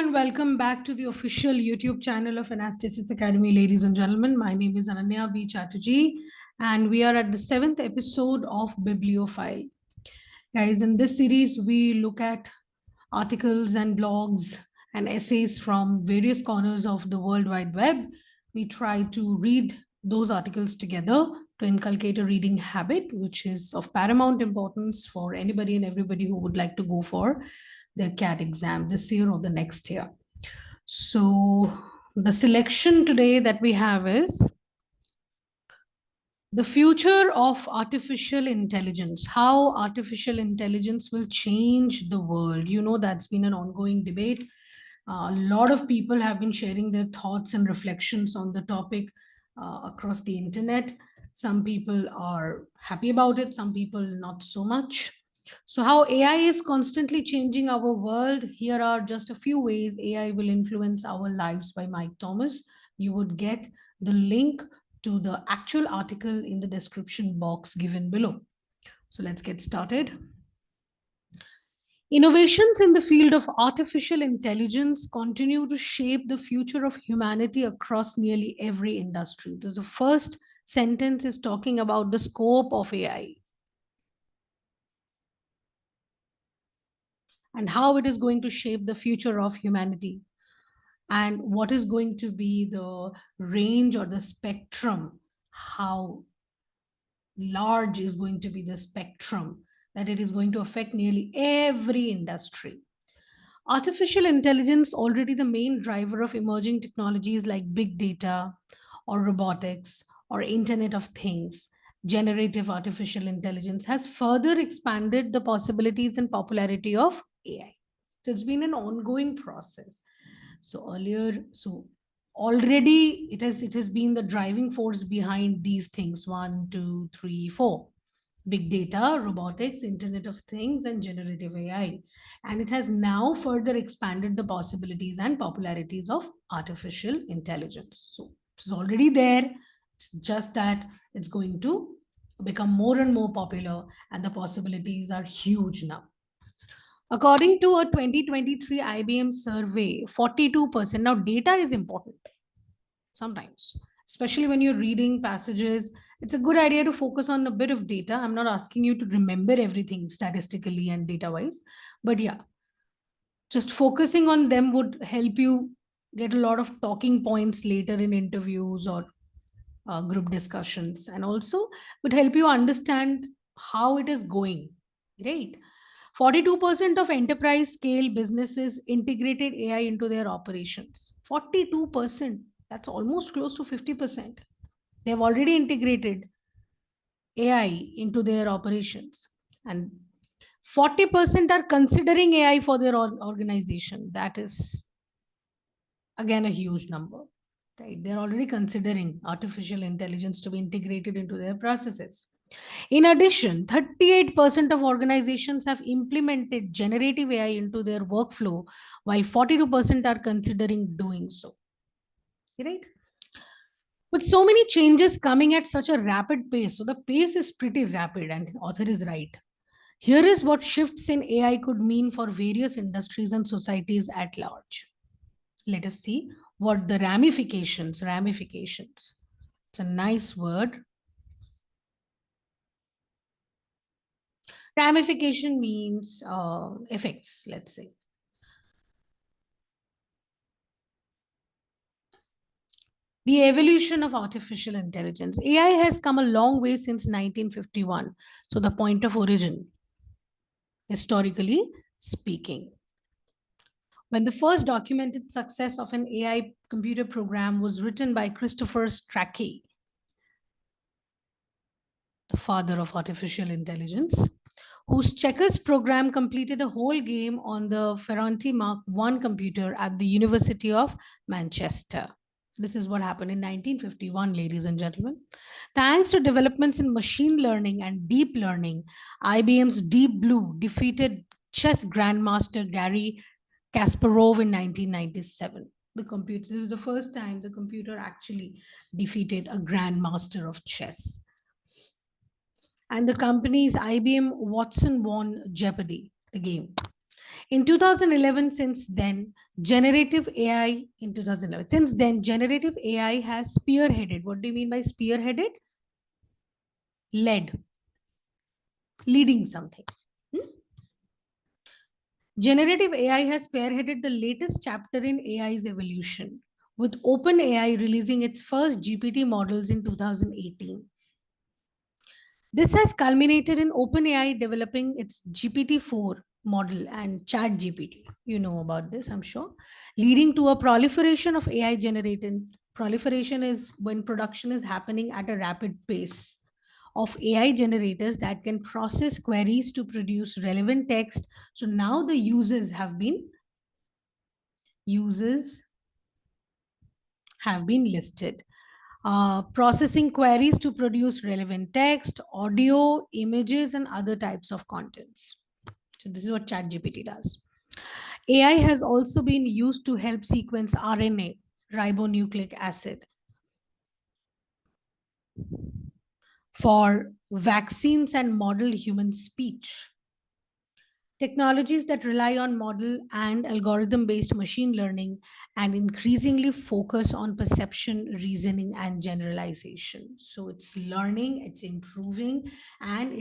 and welcome back to the official YouTube channel of Anastasis Academy, ladies and gentlemen. My name is Ananya B. Chatterjee, and we are at the 7th episode of Bibliophile. Guys, in this series, we look at articles and blogs and essays from various corners of the World Wide Web. We try to read those articles together to inculcate a reading habit, which is of paramount importance for anybody and everybody who would like to go for their CAT exam this year or the next year. So the selection today that we have is the future of artificial intelligence, how artificial intelligence will change the world. You know, that's been an ongoing debate. A lot of people have been sharing their thoughts and reflections on the topic across the internet. Some people are happy about it, some people not so much. So, how AI is constantly changing our world. Here are just a few ways AI will influence our lives by Mike Thomas. You would get the link to the actual article in the description box given below. So, let's get started. Innovations in the field of artificial intelligence continue to shape the future of humanity across nearly every industry. The first sentence is talking about the scope of AI and how it is going to shape the future of humanity, and what is going to be the range or the spectrum, how large is going to be the spectrum that it is going to affect nearly every industry. Artificial intelligence already the main driver of emerging technologies like big data or robotics or internet of things. Generative artificial intelligence has further expanded the possibilities and popularity of AI. So it's been an ongoing process. So already it has been the driving force behind these things: one, two, three, four: big data, robotics, internet of things, and generative AI. And it has now further expanded the possibilities and popularities of artificial intelligence. So it's already there. It's just that it's going to become more and more popular, and the possibilities are huge now. According to a 2023 IBM survey, 42%. Now, data is important sometimes, especially when you're reading passages. It's a good idea to focus on a bit of data. I'm not asking you to remember everything statistically and data wise, but yeah, just focusing on them would help you get a lot of talking points later in interviews or group discussions, and also would help you understand how it is going, right? 42% of enterprise scale businesses integrated AI into their operations. 42%. That's almost close to 50%. They've already integrated AI into their operations. And 40% are considering AI for their organization. That is, again, a huge number, right? They're already considering artificial intelligence to be integrated into their processes. In addition, 38% of organizations have implemented generative AI into their workflow, while 42% are considering doing so. Right? With so many changes coming at such a rapid pace, so the pace is pretty rapid, and author is right. Here is what shifts in AI could mean for various industries and societies at large. Let us see what the ramifications. It's a nice word. Ramification means effects, let's say. The evolution of artificial intelligence. AI has come a long way since 1951. So the point of origin, historically speaking. When the first documented success of an AI computer program was written by Christopher Strachey, the father of artificial intelligence, whose checkers program completed a whole game on the Ferranti Mark I computer at the University of Manchester. This is what happened in 1951, ladies and gentlemen. Thanks to developments in machine learning and deep learning, IBM's Deep Blue defeated chess grandmaster Garry Kasparov in 1997. This was the first time the computer actually defeated a grandmaster of chess. And the company's IBM Watson won Jeopardy, the game. In 2011, since then, generative AI, in 2011, since then, generative AI has spearheaded. What do you mean by spearheaded? Led, leading something. Hmm? Generative AI has spearheaded the latest chapter in AI's evolution, with OpenAI releasing its first GPT models in 2018. This has culminated in OpenAI developing its GPT-4 model and ChatGPT. You know about this, I'm sure, leading to a proliferation of AI generated. Proliferation is when production is happening at a rapid pace of AI generators that can process queries to produce relevant text. So now the uses have been listed. Processing queries to produce relevant text, audio, images, and other types of contents. So this is what ChatGPT does. AI has also been used to help sequence RNA, ribonucleic acid, for vaccines and model human speech. Technologies that rely on model and algorithm based machine learning and increasingly focus on perception, reasoning, and generalization. So it's learning, it's improving, and um,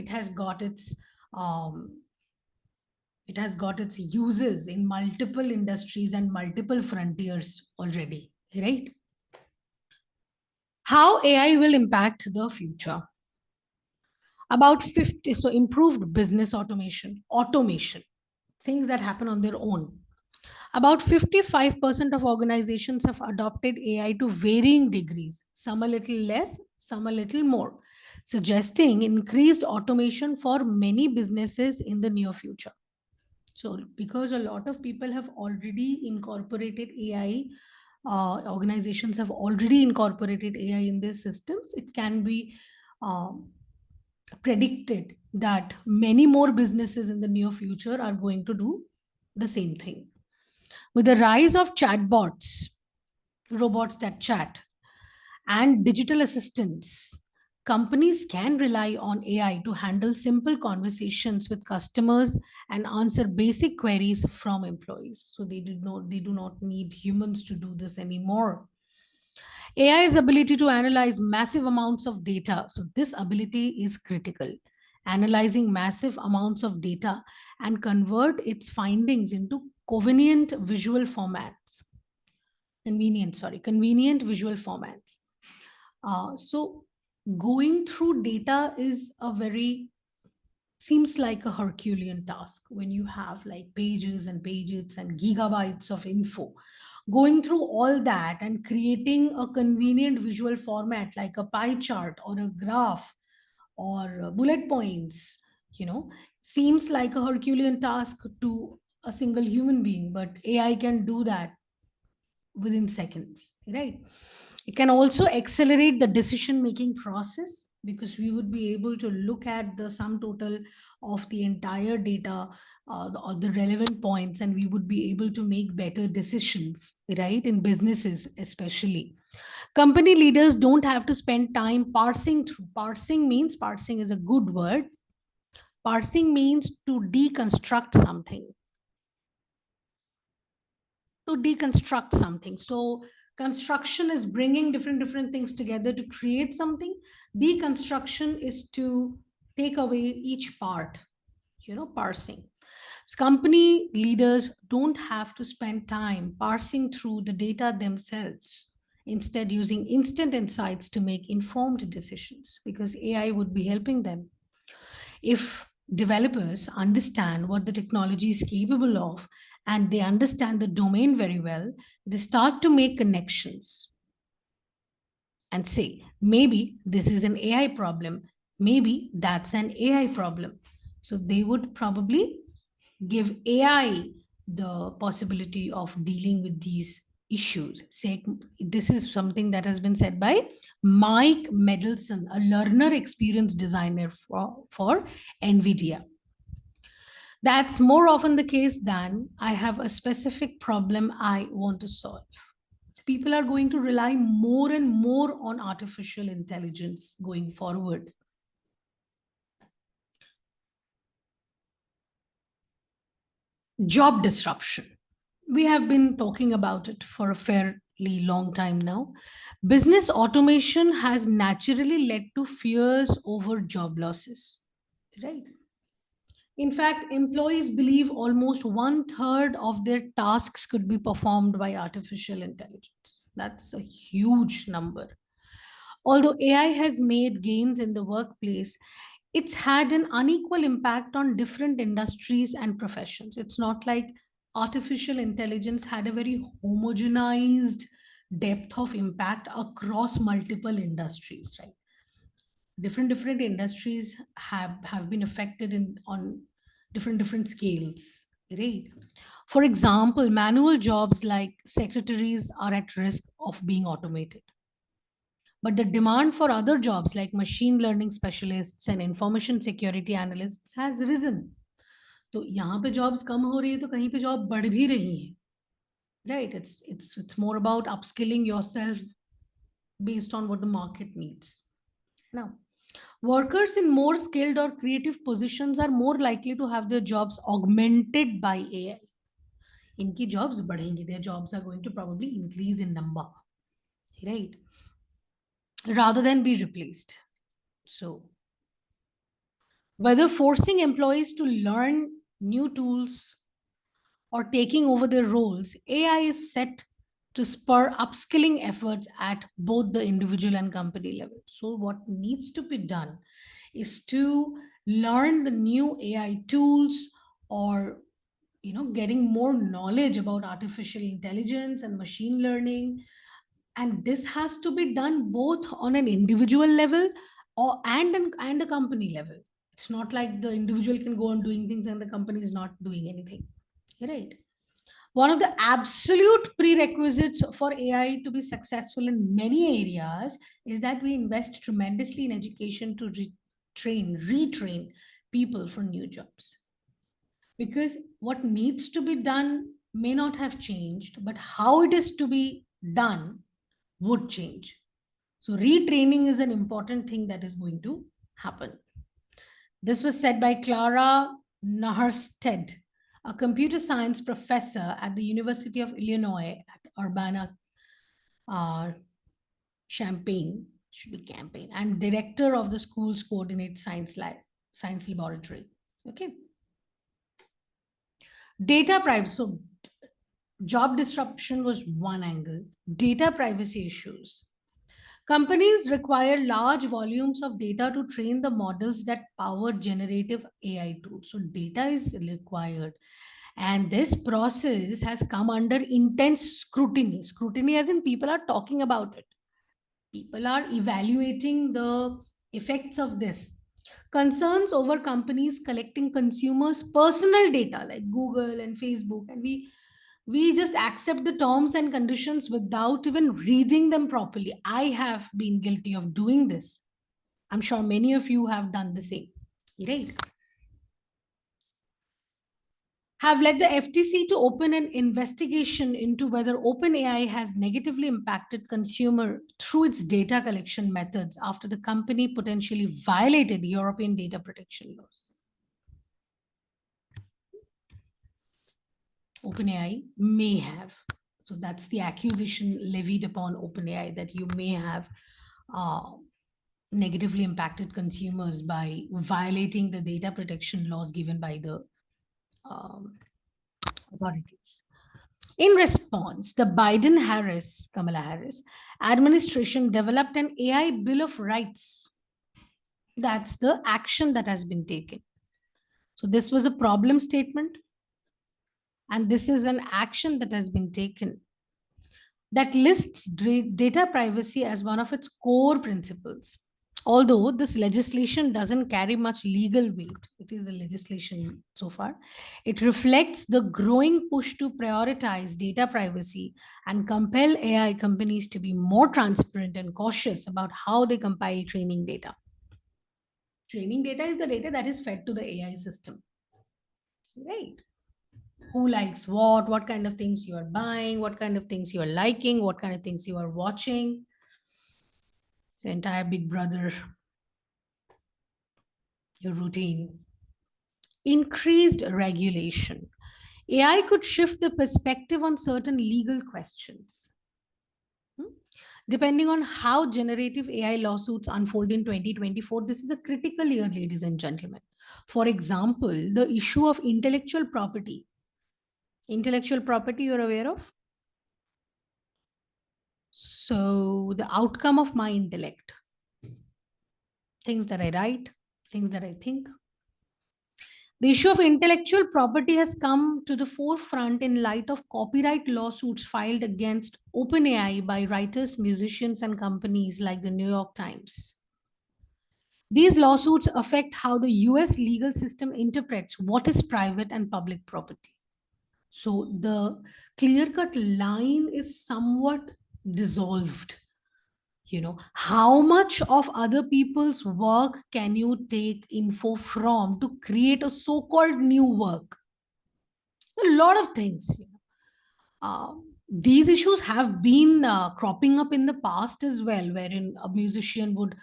it has got its uses in multiple industries and multiple frontiers already, right? How AI will impact the future? About 50, so improved business automation, things that happen on their own. About 55% of organizations have adopted AI to varying degrees, some a little less, some a little more, suggesting increased automation for many businesses in the near future. So, because a lot of people have already incorporated AI, organizations have already incorporated AI in their systems, it can be um, predicted that many more businesses in the near future are going to do the same thing. With the rise of chatbots, robots that chat, and digital assistants, companies can rely on AI to handle simple conversations with customers and answer basic queries from employees. So they do not need humans to do this anymore. AI's ability to analyze massive amounts of data. So this ability is critical. Analyzing massive amounts of data and convert its findings into convenient visual formats. So going through data is a very seems like a Herculean task when you have like pages and pages and gigabytes of info. Going through all that and creating a convenient visual format like a pie chart or a graph or bullet points, seems like a Herculean task to a single human being, but AI can do that within seconds, right? It can also accelerate the decision making process because we would be able to look at the sum total of the entire data, or the relevant points, and we would be able to make better decisions, right? In businesses, especially. Company leaders don't have to spend time parsing through. Parsing is a good word. Parsing means to deconstruct something, so construction is bringing different things together to create something. Deconstruction is to take away each part, parsing. So company leaders don't have to spend time parsing through the data themselves, instead using instant insights to make informed decisions because AI would be helping them. If developers understand what the technology is capable of and they understand the domain very well, they start to make connections and say, maybe this is an AI problem, maybe that's an AI problem. So they would probably give AI the possibility of dealing with these issues. Say, this is something that has been said by Mike Mendelson, a learner experience designer for NVIDIA. That's more often the case than I have a specific problem I want to solve. People are going to rely more and more on artificial intelligence going forward. Job disruption. We have been talking about it for a fairly long time now. Business automation has naturally led to fears over job losses, right? In fact, employees believe almost one third of their tasks could be performed by artificial intelligence. That's a huge number. Although AI has made gains in the workplace, it's had an unequal impact on different industries and professions. It's not like artificial intelligence had a very homogenized depth of impact across multiple industries, right? Different industries have been affected in on different scales, right? For example, manual jobs like secretaries are at risk of being automated, but the demand for other jobs like machine learning specialists and information security analysts has risen. तो यहाँ पे jobs कम हो रही है तो कहीं पे job बढ़ भी रही है, right? It's more about upskilling yourself based on what the market needs. Now, workers in more skilled or creative positions are more likely to have their jobs augmented by AI. इनकी jobs बढ़ेंगी, their jobs are going to probably increase in number, right? Rather than be replaced. So, whether forcing employees to learn new tools or taking over their roles, AI is set to spur upskilling efforts at both the individual and company level. So, what needs to be done is to learn the new AI tools, or getting more knowledge about artificial intelligence and machine learning, and this has to be done both on an individual level or and a company level. It's not like the individual can go on doing things and the company is not doing anything, right? One of the absolute prerequisites for AI to be successful in many areas is that we invest tremendously in education to retrain people for new jobs. Because what needs to be done may not have changed, but how it is to be done would change. So, retraining is an important thing that is going to happen. This was said by Clara Naharstead, a computer science professor at the University of Illinois at Urbana uh, Champaign, should be campaign, and director of the school's coordinate science laboratory. Okay. Data privacy. So, job disruption was one angle. Data privacy issues. Companies require large volumes of data to train the models that power generative AI tools. So, data is required. And this process has come under intense scrutiny. Scrutiny, as in people are talking about it, people are evaluating the effects of this. Concerns over companies collecting consumers' personal data like Google and Facebook, and we just accept the terms and conditions without even reading them properly. I have been guilty of doing this. I'm sure many of you have done the same, right? Have led the FTC to open an investigation into whether OpenAI has negatively impacted consumer through its data collection methods after the company potentially violated European data protection laws. OpenAI may have. So that's the accusation levied upon OpenAI, that you may have uh, negatively impacted consumers by violating the data protection laws given by the um, authorities. In response, the Kamala Harris administration developed an AI Bill of Rights. That's the action that has been taken. So, this was a problem statement, and this is an action that has been taken that lists data privacy as one of its core principles. Although this legislation doesn't carry much legal weight, it is a legislation so far, it reflects the growing push to prioritize data privacy and compel AI companies to be more transparent and cautious about how they compile training data. Training data is the data that is fed to the AI system, right? Who likes what kind of things you are buying, what kind of things you are liking, what kind of things you are watching. It's the entire Big Brother, your routine. Increased regulation. AI could shift the perspective on certain legal questions. Hmm? Depending on how generative AI lawsuits unfold in 2024, this is a critical year, ladies and gentlemen. For example, the issue of intellectual property. Intellectual property, you're aware of? So, the outcome of my intellect, things that I write, things that I think. The issue of intellectual property has come to the forefront in light of copyright lawsuits filed against OpenAI by writers, musicians, and companies like the New York Times. These lawsuits affect how the US legal system interprets what is private and public property. So the clear cut line is somewhat dissolved. How much of other people's work can you take info from to create a so called new work? A lot of things. These issues have been cropping up in the past as well, wherein a musician would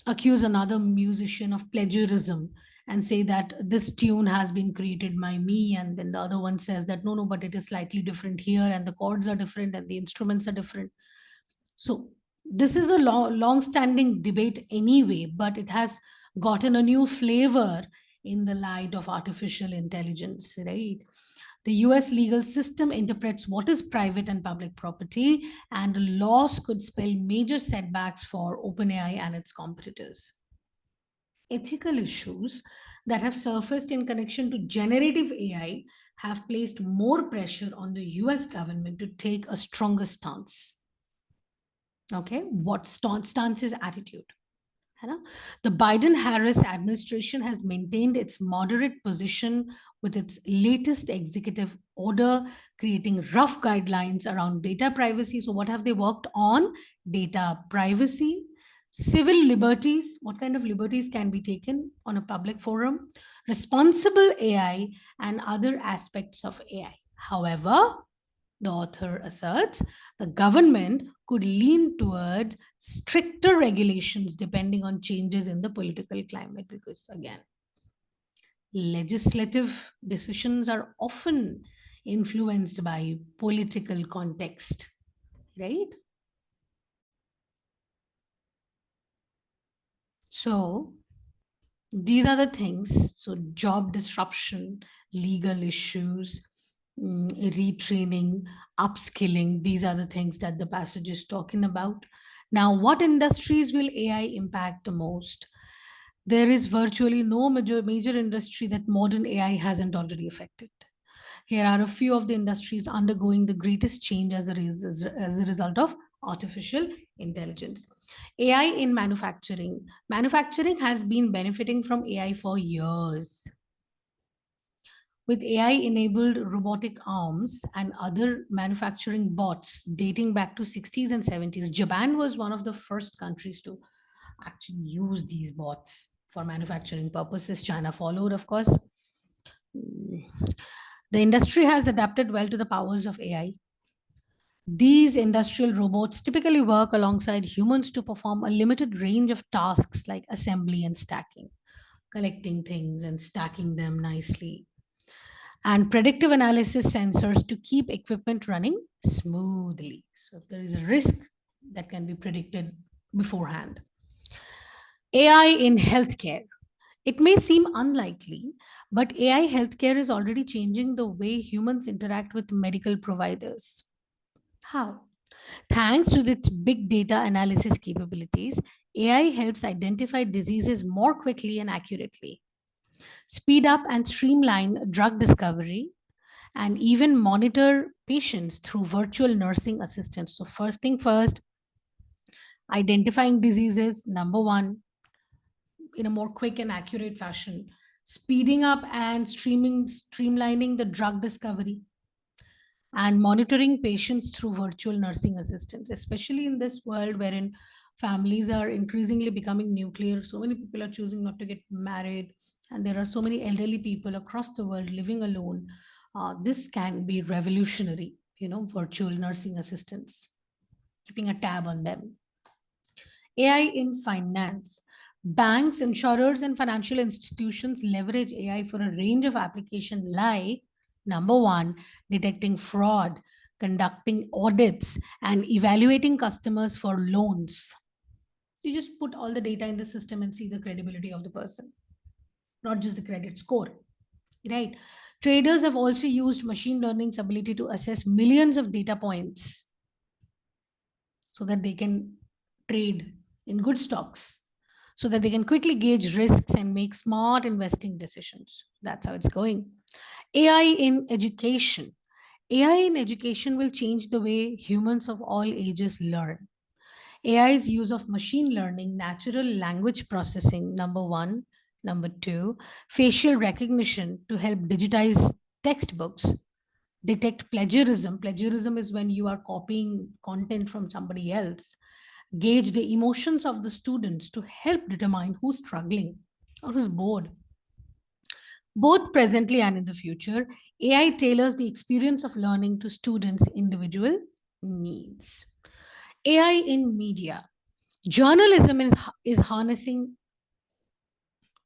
accuse another musician of plagiarism and say that this tune has been created by me, and then the other one says that no, no, but it is slightly different here, and the chords are different and the instruments are different. So this is a long standing debate anyway, but it has gotten a new flavor in the light of artificial intelligence, right? The US legal system interprets what is private and public property, and laws could spell major setbacks for OpenAI and its competitors. Ethical issues that have surfaced in connection to generative AI have placed more pressure on the US government to take a stronger stance. Okay, what stance is attitude? है ना? The Biden Harris administration has maintained its moderate position with its latest executive order, creating rough guidelines around data privacy. So, what have they worked on? Data privacy, civil liberties, what kind of liberties can be taken on a public forum, responsible AI, and other aspects of AI. However, the author asserts the government could lean towards stricter regulations depending on changes in the political climate, because, again, legislative decisions are often influenced by political context, right? So, these are the things. So, job disruption, legal issues, retraining, upskilling, these are the things that the passage is talking about. Now, what industries will AI impact the most? There is virtually no major industry that modern AI hasn't already affected. Here are a few of the industries undergoing the greatest change as a result of artificial intelligence. AI in manufacturing. Manufacturing has been benefiting from AI for years. With AI enabled robotic arms and other manufacturing bots dating back to 60s and 70s, Japan was one of the first countries to actually use these bots for manufacturing purposes. China followed, of course. Mm. The industry has adapted well to the powers of AI. These industrial robots typically work alongside humans to perform a limited range of tasks like assembly and stacking, collecting things and stacking them nicely, and predictive analysis sensors to keep equipment running smoothly. So, if there is a risk, that can be predicted beforehand. AI in healthcare. It may seem unlikely, but AI healthcare is already changing the way humans interact with medical providers. How? Thanks to its big data analysis capabilities, AI helps identify diseases more quickly and accurately, speed up and streamline drug discovery, and even monitor patients through virtual nursing assistants. So, first thing first, identifying diseases, number one, in a more quick and accurate fashion, speeding up and streamlining the drug discovery, and monitoring patients through virtual nursing assistants, especially in this world wherein families are increasingly becoming nuclear. So many people are choosing not to get married, and there are so many elderly people across the world living alone. This can be revolutionary, virtual nursing assistants, keeping a tab on them. AI in finance. Banks, insurers, and financial institutions leverage AI for a range of applications like Number one, detecting fraud, conducting audits, and evaluating customers for loans. You just put all the data in the system and see the credibility of the person, not just the credit score, right? Traders have also used machine learning's ability to assess millions of data points so that they can trade in good stocks, so that they can quickly gauge risks and make smart investing decisions. That's how it's going. AI in education. AI in education will change the way humans of all ages learn. AI's use of machine learning, natural language processing, number one. Number two, facial recognition to help digitize textbooks, detect plagiarism. Plagiarism is when you are copying content from somebody else. Gauge the emotions of the students to help determine who's struggling or who's bored. Both presently and in the future, AI tailors the experience of learning to students' individual needs. AI in media. Journalism is harnessing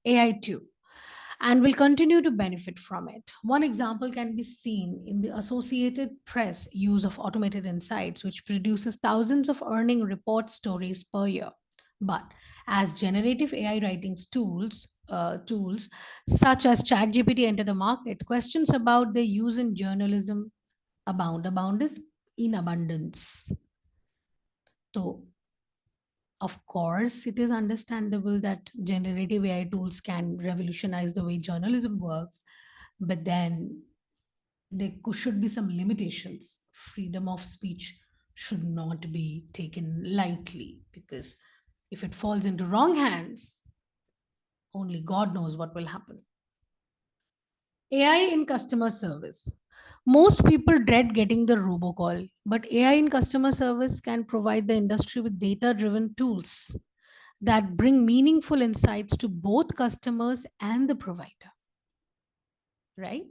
AI too and will continue to benefit from it. One example can be seen in the Associated Press use of automated insights, which produces thousands of earning report stories per year. But as generative AI writing tools such as ChatGPT enter the market, questions about their use in journalism abound. Abound is in abundance. So of course, it is understandable that generative AI tools can revolutionize the way journalism works, but then should be some limitations. Freedom of speech should not be taken lightly because if it falls into wrong hands, only God knows what will happen. AI in customer service. Most people dread getting the robocall, but AI in customer service can provide the industry with data driven tools that bring meaningful insights to both customers and the provider, right?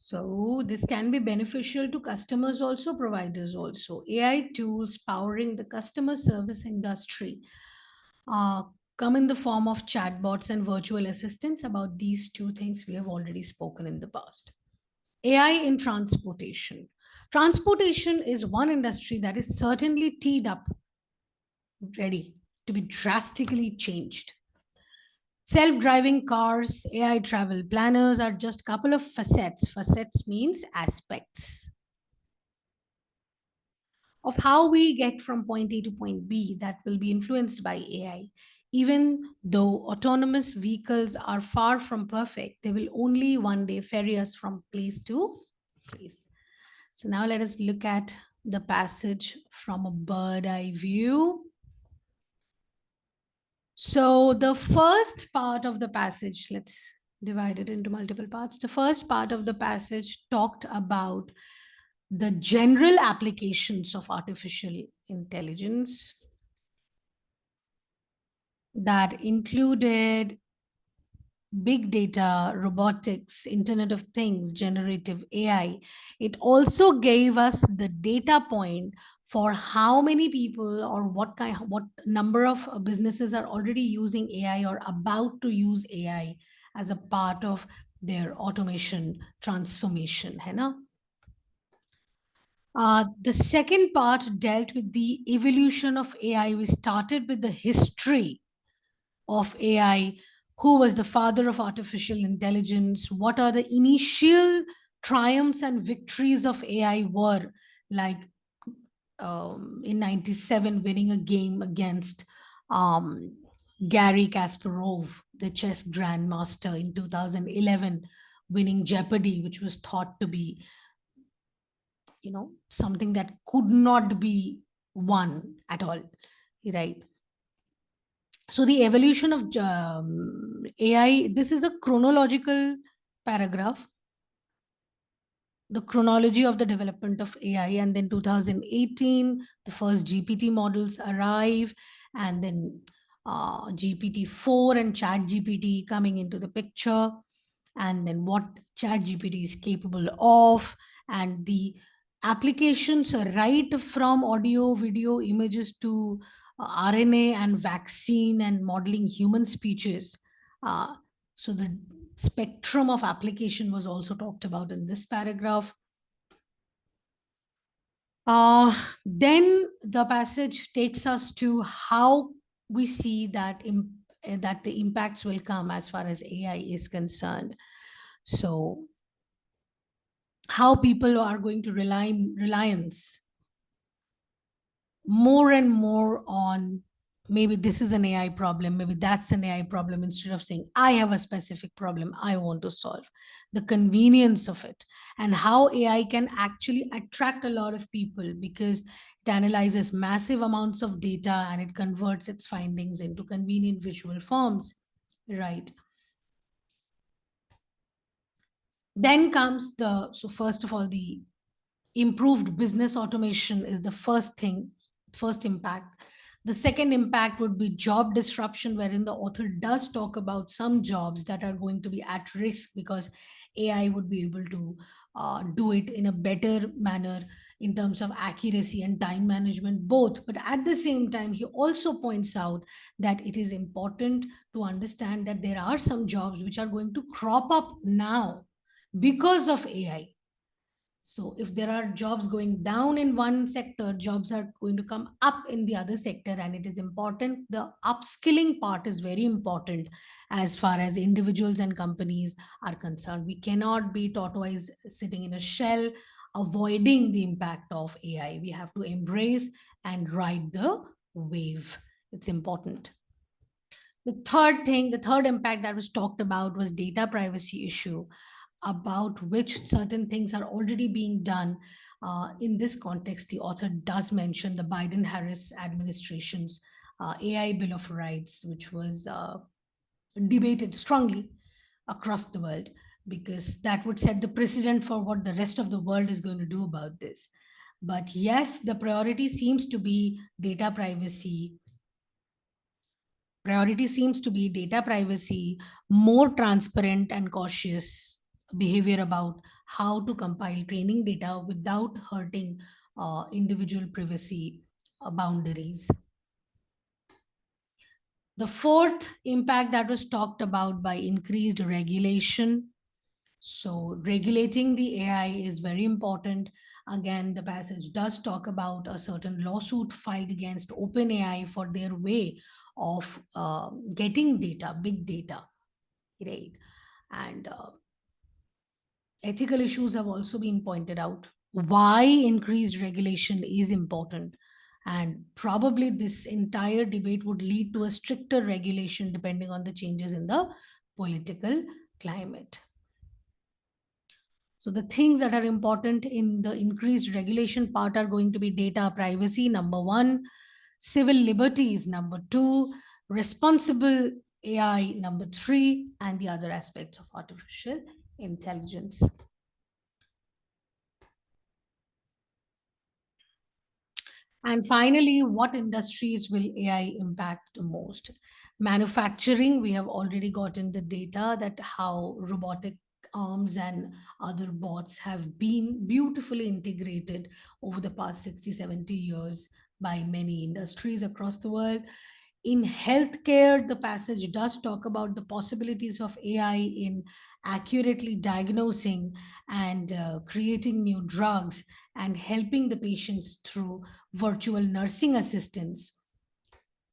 So, this can be beneficial to customers also, providers also. AI tools powering the customer service industry uh, come in the form of chatbots and virtual assistants. About these two things, we have already spoken in the past. AI in transportation. Transportation is one industry that is certainly teed up, ready to be drastically changed. Self-driving cars, AI travel planners are just a couple of facets. Facets means aspects of how we get from point A to point B that will be influenced by AI. Even though autonomous vehicles are far from perfect, they will only one day ferry us from place to place. So now let us look at the passage from a bird eye view. So the first part of the passage, let's divide it into multiple parts. The first part of the passage talked about the general applications of artificial intelligence that included big data, robotics, Internet of Things, generative AI. It also gave us the data point for how many people or what number of businesses are already using AI or about to use AI as a part of their automation transformation. है ना? The second part dealt with the evolution of AI. We started with the history of AI, who was the father of artificial intelligence, what are the initial triumphs and victories of AI were, like in 97 winning a game against um, Gary Kasparov, the chess grandmaster, in 2011 winning Jeopardy, which was thought to be something that could not be won at all, right? So the evolution of AI, this is a chronological paragraph, the chronology of the development of AI. And then 2018, the first GPT models arrive, and then GPT-4 and Chat GPT coming into the picture, and then what Chat GPT is capable of, and the applications right from audio, video, images to RNA and vaccine and modeling human speeches. Uh, so the spectrum of application was also talked about in this paragraph. Then the passage takes us to how we see that that the impacts will come as far as AI is concerned. So how people are going to reliance more and more on, maybe this is an AI problem, maybe that's an AI problem, instead of saying, I have a specific problem I want to solve. The convenience of it, and how AI can actually attract a lot of people because it analyzes massive amounts of data and it converts its findings into convenient visual forms. Right. Then comes the, so first of all, the improved business automation is the first thing, first impact. The second impact would be job disruption, wherein the author does talk about some jobs that are going to be at risk because AI would be able to do it in a better manner in terms of accuracy and time management, both. But at the same time, he also points out that it is important to understand that there are some jobs which are going to crop up now because of AI. So if there are jobs going down in one sector, jobs are going to come up in the other sector, and it is important. The upskilling part is very important as far as individuals and companies are concerned. We cannot be tortoise sitting in a shell, avoiding the impact of AI. We have to embrace and ride the wave. It's important. The third impact that was talked about was data privacy issue, about which certain things are already being done. In this context, the author does mention the Biden Harris administration's AI Bill of Rights, which was debated strongly across the world, because that would set the precedent for what the rest of the world is going to do about this. But yes, the priority seems to be data privacy. Priority seems to be data privacy, more transparent and cautious behavior about how to compile training data without hurting individual privacy boundaries. The fourth impact that was talked about by increased regulation. So, regulating the AI is very important. Again, the passage does talk about a certain lawsuit filed against OpenAI for their way of getting data, big data, right? And ethical issues have also been pointed out. Why increased regulation is important. And probably this entire debate would lead to a stricter regulation depending on the changes in the political climate. So the things that are important in the increased regulation part are going to be data privacy, number one, civil liberties, number two, responsible AI, number three, and the other aspects of artificial intelligence. And finally, what industries will AI impact the most? Manufacturing, we have already gotten the data that how robotic arms and other bots have been beautifully integrated over the past 60, 70 years by many industries across the world. In healthcare, the passage does talk about the possibilities of AI in accurately diagnosing and creating new drugs and helping the patients through virtual nursing assistants.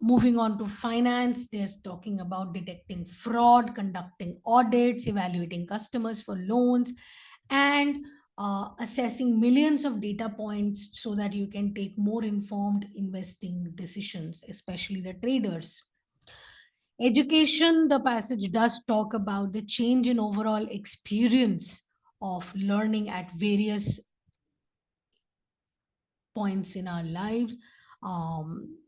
Moving on to finance, they're talking about detecting fraud, conducting audits, evaluating customers for loans, and assessing millions of data points so that you can take more informed investing decisions, especially the traders. Education, the passage does talk about the change in overall experience of learning at various points in our lives. Um,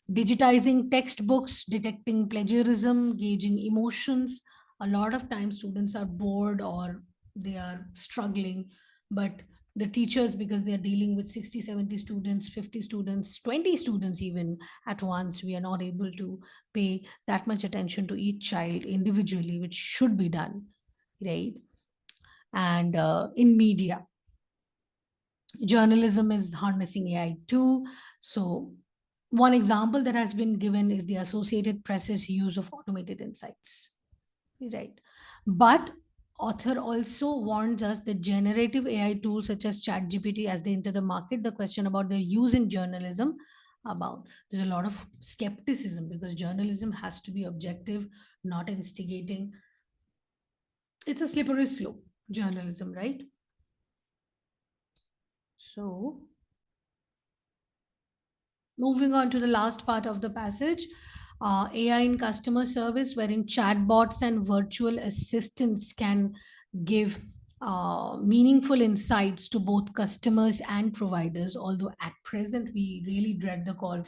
Digitizing textbooks, detecting plagiarism, gauging emotions. A lot of times students are bored or they are struggling, but the teachers, because they are dealing with 60, 70 students, 50 students, 20 students even at once, we are not able to pay that much attention to each child individually, which should be done, right? And in media, Journalism is harnessing AI too. So, one example that has been given is the Associated Press's use of automated insights. Right. But author also warns us that generative AI tools such as ChatGPT, as they enter the market, the question about their use in journalism about there's a lot of skepticism because journalism has to be objective, not instigating. It's a slippery slope, journalism, right? So moving on to the last part of the passage, AI in customer service, wherein chatbots and virtual assistants can give meaningful insights to both customers and providers. Although at present we really dread the call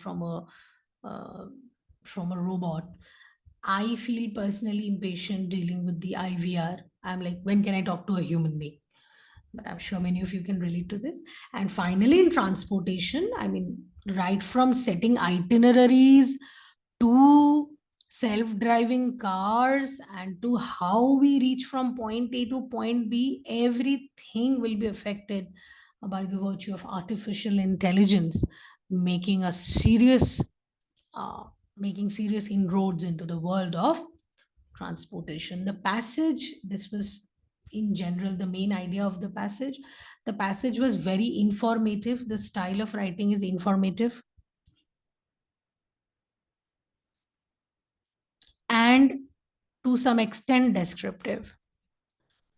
uh, from a robot. I feel personally impatient dealing with the IVR. I'm like, when can I talk to a human being? But I'm sure many of you can relate to this. And finally, in transportation, I mean, right from setting itineraries to self-driving cars and to how we reach from point A to point B, everything will be affected by the virtue of artificial intelligence, making a serious uh, making serious inroads into the world of transportation. The passage, this was in general the main idea of the passage. The passage was very informative. The style of writing is informative and to some extent descriptive.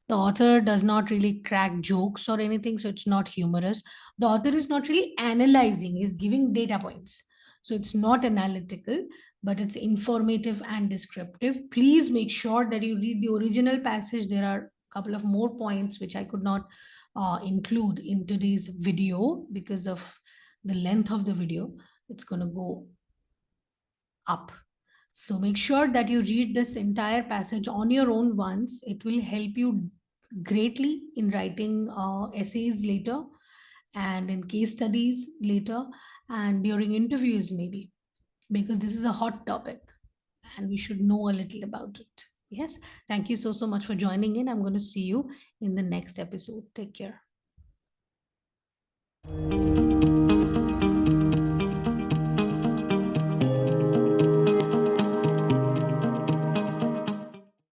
The author does not really crack jokes or anything, so it's not humorous. The author is not really analyzing, he's giving data points. So it's not analytical, but it's informative and descriptive. Please make sure that you read the original passage. There are a couple of more points which I could not include in today's video because of the length of the video. It's going to go up. So make sure that you read this entire passage on your own once. It will help you greatly in writing essays later and in case studies later and during interviews, maybe, because this is a hot topic and we should know a little about it. Yes. Thank you so much for joining in. I'm going to see you in the next episode. Take care.